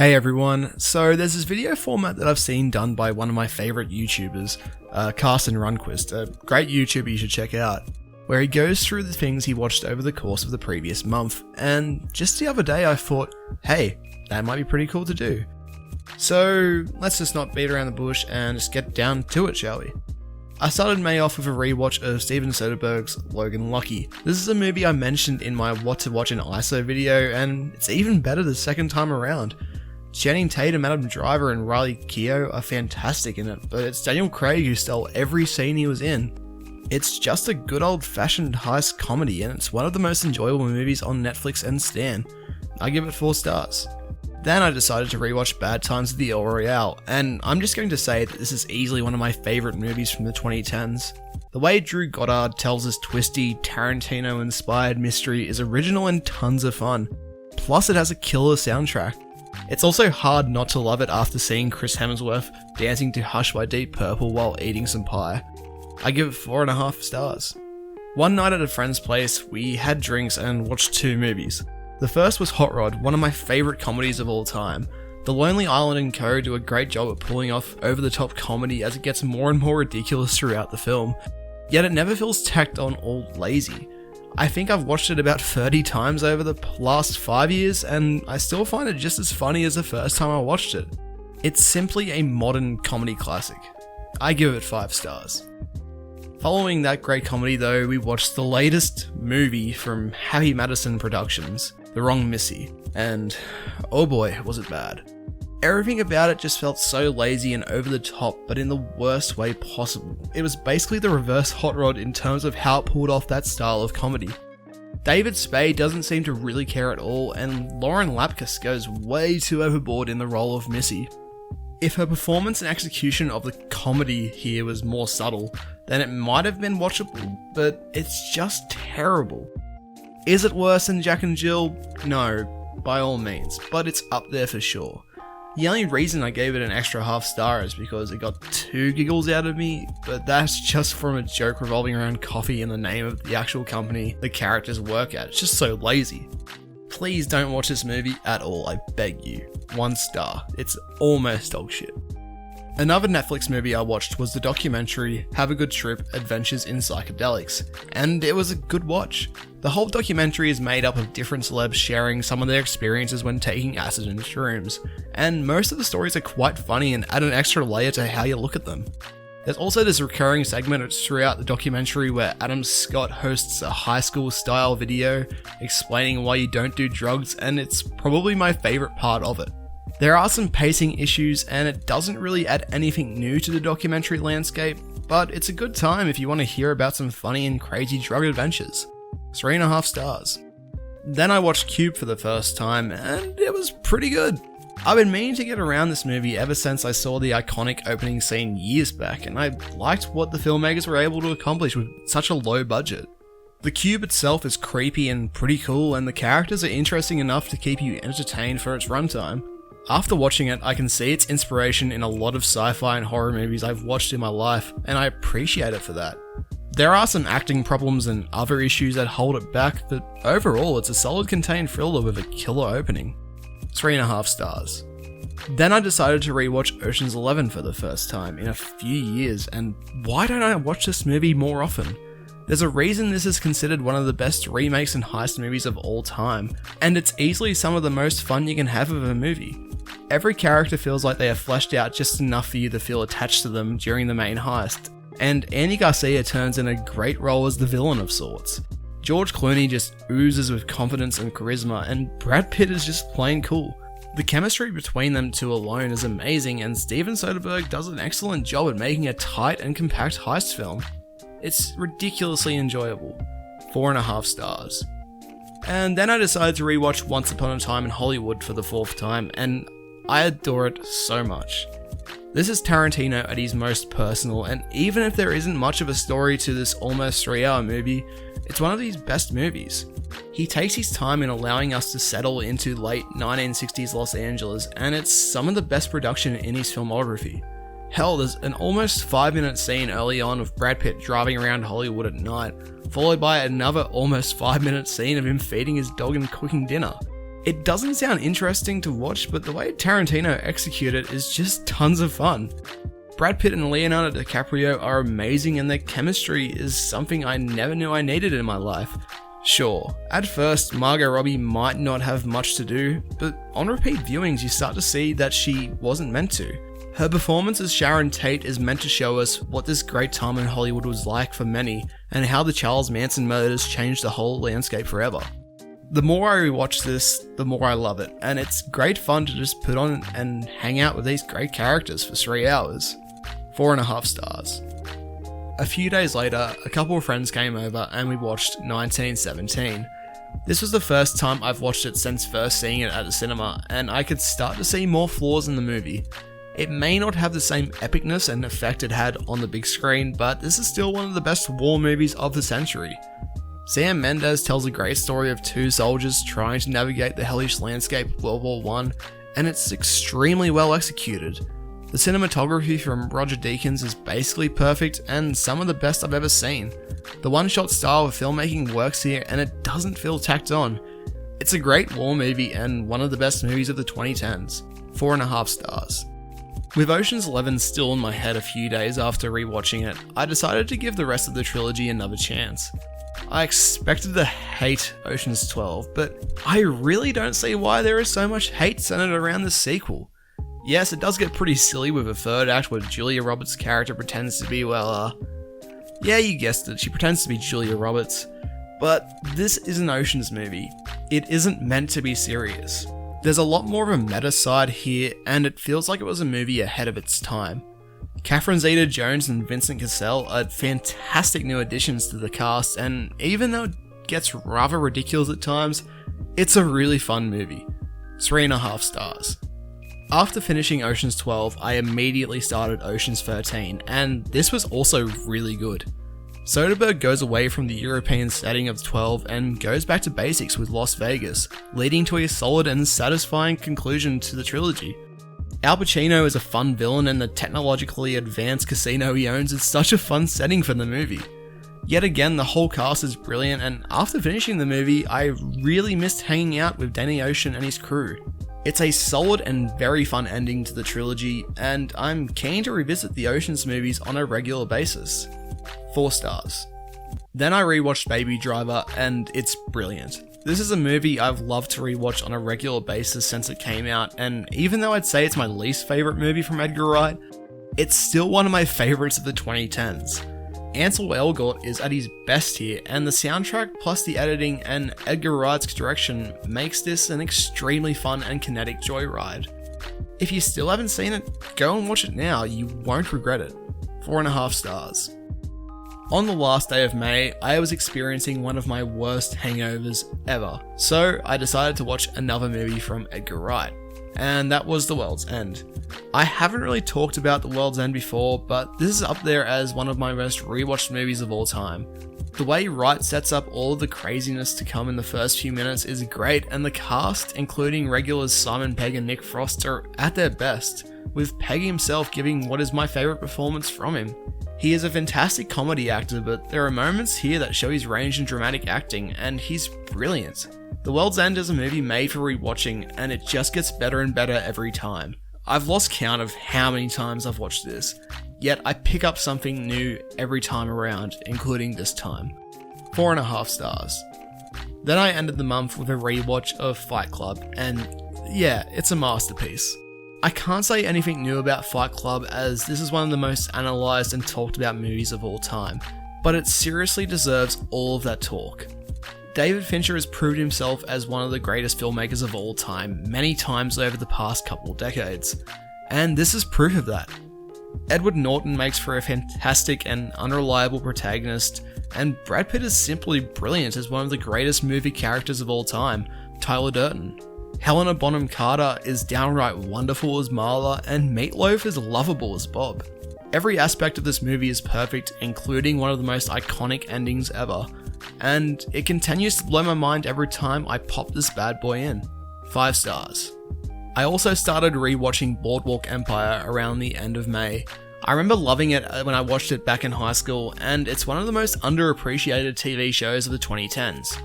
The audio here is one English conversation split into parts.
Hey everyone, so there's this video format that I've seen done by one of my favourite YouTubers, Carson Runquist, a great YouTuber you should check out, where he goes through the things he watched over the course of the previous month, and just the other day I thought, hey, that might be pretty cool to do. So let's just not beat around the bush and just get down to it, shall we? I started May off with a rewatch of Steven Soderbergh's Logan Lucky. This is a movie I mentioned in my What to Watch in ISO video, and it's even better the second time around. Channing Tatum, Adam Driver, and Riley Keough are fantastic in it, but it's Daniel Craig who stole every scene he was in. It's just a good old-fashioned heist comedy, and it's one of the most enjoyable movies on Netflix and Stan. I give it 4 stars. Then I decided to rewatch Bad Times at the Royale, and I'm just going to say that this is easily one of my favourite movies from the 2010s. The way Drew Goddard tells his twisty, Tarantino-inspired mystery is original and tons of fun. Plus it has a killer soundtrack. It's also hard not to love it after seeing Chris Hemsworth dancing to Hush by Deep Purple while eating some pie. I give it 4.5 stars. One night at a friend's place, we had drinks and watched 2 movies. The first was Hot Rod, one of my favourite comedies of all time. The Lonely Island and co do a great job at pulling off over-the-top comedy as it gets more and more ridiculous throughout the film, yet it never feels tacked on or lazy. I think I've watched it about 30 times over the last 5 years, and I still find it just as funny as the first time I watched it. It's simply a modern comedy classic. I give it 5 stars. Following that great comedy though, we watched the latest movie from Happy Madison Productions, The Wrong Missy, and oh boy, was it bad. Everything about it just felt so lazy and over the top, but in the worst way possible. It was basically the reverse Hot Rod in terms of how it pulled off that style of comedy. David Spade doesn't seem to really care at all, and Lauren Lapkus goes way too overboard in the role of Missy. If her performance and execution of the comedy here was more subtle, then it might have been watchable, but it's just terrible. Is it worse than Jack and Jill? No, by all means, but it's up there for sure. The only reason I gave it an extra half star is because it got 2 giggles out of me, but that's just from a joke revolving around coffee and the name of the actual company the characters work at. It's just so lazy. Please don't watch this movie at all, I beg you. 1 star. It's almost dog shit. Another Netflix movie I watched was the documentary Have a Good Trip: Adventures in Psychedelics, and it was a good watch. The whole documentary is made up of different celebs sharing some of their experiences when taking acid and shrooms, and most of the stories are quite funny and add an extra layer to how you look at them. There's also this recurring segment throughout the documentary where Adam Scott hosts a high school style video explaining why you don't do drugs, and it's probably my favourite part of it. There are some pacing issues and it doesn't really add anything new to the documentary landscape, but it's a good time if you want to hear about some funny and crazy drug adventures. 3.5 stars. Then I watched Cube for the first time and it was pretty good. I've been meaning to get around this movie ever since I saw the iconic opening scene years back, and I liked what the filmmakers were able to accomplish with such a low budget. The Cube itself is creepy and pretty cool, and the characters are interesting enough to keep you entertained for its runtime. After watching it, I can see its inspiration in a lot of sci-fi and horror movies I've watched in my life, and I appreciate it for that. There are some acting problems and other issues that hold it back, but overall it's a solid contained thriller with a killer opening. 3.5 stars. Then I decided to rewatch Ocean's 11 for the first time in a few years, and why don't I watch this movie more often? There's a reason this is considered one of the best remakes and heist movies of all time, and it's easily some of the most fun you can have of a movie. Every character feels like they are fleshed out just enough for you to feel attached to them during the main heist, and Andy Garcia turns in a great role as the villain of sorts. George Clooney just oozes with confidence and charisma, and Brad Pitt is just plain cool. The chemistry between them two alone is amazing, and Steven Soderbergh does an excellent job at making a tight and compact heist film. It's ridiculously enjoyable. 4.5 stars. And then I decided to rewatch Once Upon a Time in Hollywood for the 4th time, and I adore it so much. This is Tarantino at his most personal, and even if there isn't much of a story to this almost 3-hour movie, it's one of his best movies. He takes his time in allowing us to settle into late 1960s Los Angeles, and it's some of the best production in his filmography. Hell, there's an almost 5-minute scene early on of Brad Pitt driving around Hollywood at night, followed by another almost 5-minute scene of him feeding his dog and cooking dinner. It doesn't sound interesting to watch, but the way Tarantino executed it is just tons of fun. Brad Pitt and Leonardo DiCaprio are amazing, and their chemistry is something I never knew I needed in my life. Sure, at first Margot Robbie might not have much to do, but on repeat viewings you start to see that she wasn't meant to. Her performance as Sharon Tate is meant to show us what this great time in Hollywood was like for many, and how the Charles Manson murders changed the whole landscape forever. The more I rewatch this, the more I love it, and it's great fun to just put on and hang out with these great characters for 3 hours. 4.5 stars. A few days later, a couple of friends came over and we watched 1917. This was the first time I've watched it since first seeing it at the cinema, and I could start to see more flaws in the movie. It may not have the same epicness and effect it had on the big screen, but this is still one of the best war movies of the century. Sam Mendes tells a great story of 2 soldiers trying to navigate the hellish landscape of World War I, and it's extremely well executed. The cinematography from Roger Deakins is basically perfect and some of the best I've ever seen. The one-shot style of filmmaking works here and it doesn't feel tacked on. It's a great war movie and one of the best movies of the 2010s. 4.5 stars. With Ocean's 11 still in my head a few days after rewatching it, I decided to give the rest of the trilogy another chance. I expected to hate Ocean's 12, but I really don't see why there is so much hate centered around the sequel. Yes, it does get pretty silly with a third act where Julia Roberts' character pretends to be, yeah, you guessed it, she pretends to be Julia Roberts. But this is an Ocean's movie. It isn't meant to be serious. There's a lot more of a meta side here, and it feels like it was a movie ahead of its time. Catherine Zeta-Jones and Vincent Cassel are fantastic new additions to the cast, and even though it gets rather ridiculous at times, it's a really fun movie. 3.5 stars. After finishing Ocean's 12, I immediately started Ocean's 13, and this was also really good. Soderbergh goes away from the European setting of 12 and goes back to basics with Las Vegas, leading to a solid and satisfying conclusion to the trilogy. Al Pacino is a fun villain, and the technologically advanced casino he owns is such a fun setting for the movie. Yet again, the whole cast is brilliant, and after finishing the movie, I really missed hanging out with Danny Ocean and his crew. It's a solid and very fun ending to the trilogy, and I'm keen to revisit the Ocean's movies on a regular basis. 4 stars. Then I rewatched Baby Driver, and it's brilliant. This is a movie I've loved to rewatch on a regular basis since it came out, and even though I'd say it's my least favourite movie from Edgar Wright, it's still one of my favourites of the 2010s. Ansel Elgort is at his best here, and the soundtrack plus the editing and Edgar Wright's direction makes this an extremely fun and kinetic joyride. If you still haven't seen it, go and watch it now, you won't regret it. 4.5 stars. On the last day of May, I was experiencing one of my worst hangovers ever, so I decided to watch another movie from Edgar Wright, and that was The World's End. I haven't really talked about The World's End before, but this is up there as one of my most rewatched movies of all time. The way Wright sets up all of the craziness to come in the first few minutes is great, and the cast, including regulars Simon Pegg and Nick Frost, are at their best, with Pegg himself giving what is my favourite performance from him. He is a fantastic comedy actor, but there are moments here that show his range in dramatic acting, and he's brilliant. The World's End is a movie made for rewatching, and it just gets better and better every time. I've lost count of how many times I've watched this, yet I pick up something new every time around, including this time. 4.5 stars. Then I ended the month with a rewatch of Fight Club, and yeah, it's a masterpiece. I can't say anything new about Fight Club as this is one of the most analysed and talked about movies of all time, but it seriously deserves all of that talk. David Fincher has proved himself as one of the greatest filmmakers of all time many times over the past couple decades, and this is proof of that. Edward Norton makes for a fantastic and unreliable protagonist, and Brad Pitt is simply brilliant as one of the greatest movie characters of all time, Tyler Durden. Helena Bonham Carter is downright wonderful as Marla, and Meatloaf is lovable as Bob. Every aspect of this movie is perfect, including one of the most iconic endings ever, and it continues to blow my mind every time I pop this bad boy in. 5 stars. I also started rewatching Boardwalk Empire around the end of May. I remember loving it when I watched it back in high school, and it's one of the most underappreciated TV shows of the 2010s.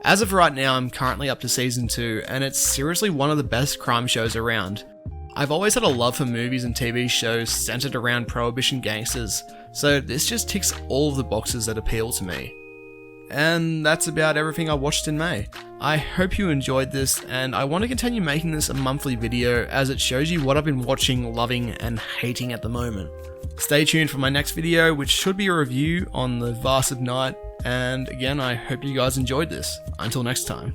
As of right now, I'm currently up to season 2, and it's seriously one of the best crime shows around. I've always had a love for movies and TV shows centered around Prohibition gangsters, so this just ticks all of the boxes that appeal to me. And that's about everything I watched in May. I hope you enjoyed this, and I want to continue making this a monthly video as it shows you what I've been watching, loving, and hating at the moment. Stay tuned for my next video, which should be a review on The Vast of Night, and again, I hope you guys enjoyed this. Until next time.